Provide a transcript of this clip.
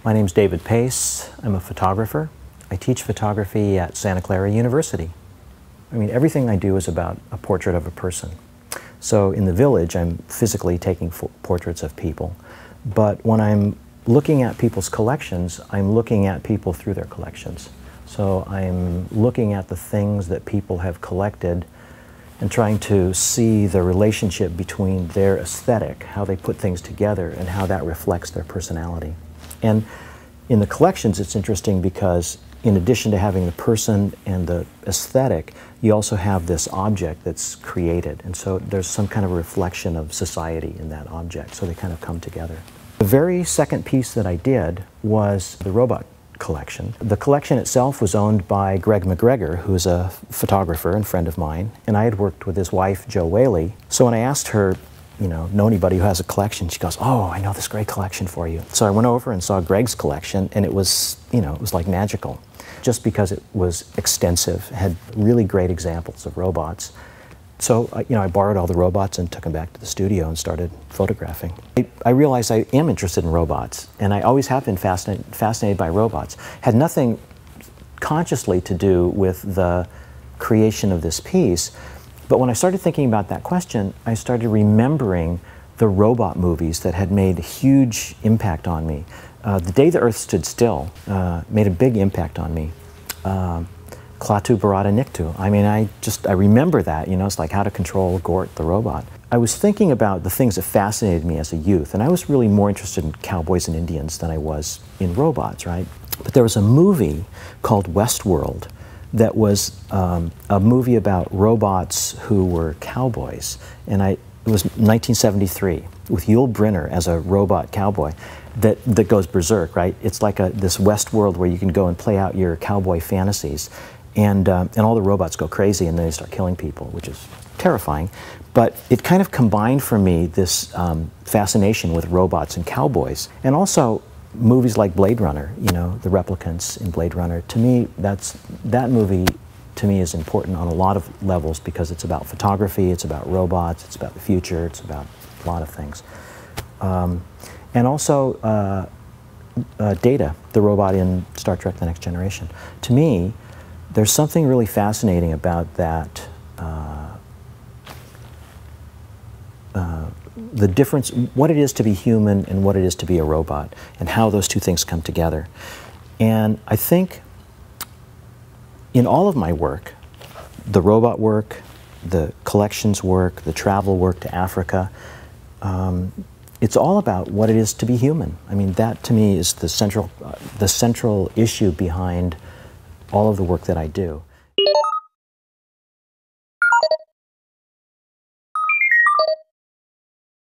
My name's David Pace. I'm a photographer. I teach photography at Santa Clara University. I mean, everything I do is about a portrait of a person. So in the village, I'm physically taking portraits of people. But when I'm looking at people's collections, I'm looking at people through their collections. So I'm looking at the things that people have collected and trying to see the relationship between their aesthetic, how they put things together, and how that reflects their personality. And in the collections, it's interesting because in addition to having the person and the aesthetic, you also have this object that's created. And so there's some kind of reflection of society in that object, so they kind of come together. The very second piece that I did was the robot collection. The collection itself was owned by Greg McGregor, who's a photographer and friend of mine, and I had worked with his wife, Jo Whaley. So when I asked her, know anybody who has a collection, she goes, "Oh, I know this great collection for you." So I went over and saw Greg's collection, and it was, it was like magical. Just because it was extensive, had really great examples of robots. So, I borrowed all the robots and took them back to the studio and started photographing. I realized I am interested in robots, and I always have been fascinated by robots. Had nothing consciously to do with the creation of this piece, but when I started thinking about that question, I started remembering the robot movies that had made a huge impact on me. The Day the Earth Stood Still made a big impact on me. Klaatu Barada Niktu. I mean, I remember that, it's like How to Control Gort the Robot. I was thinking about the things that fascinated me as a youth, and I was really more interested in cowboys and Indians than I was in robots, right? But there was a movie called Westworld that was a movie about robots who were cowboys, and it was 1973 with Yul Brynner as a robot cowboy that goes berserk, right? It's like this Westworld where you can go and play out your cowboy fantasies. And all the robots go crazy and then they start killing people, which is terrifying. But it kind of combined for me this fascination with robots and cowboys. And also movies like Blade Runner, the replicants in Blade Runner. To me, that movie to me is important on a lot of levels because it's about photography, it's about robots, it's about the future, it's about a lot of things. And also Data, the robot in Star Trek The Next Generation. To me, there's something really fascinating about that, the difference, what it is to be human and what it is to be a robot, and how those two things come together. And I think in all of my work, the robot work, the collections work, the travel work to Africa, it's all about what it is to be human. I mean, that to me is the central issue behind all of the work that I do.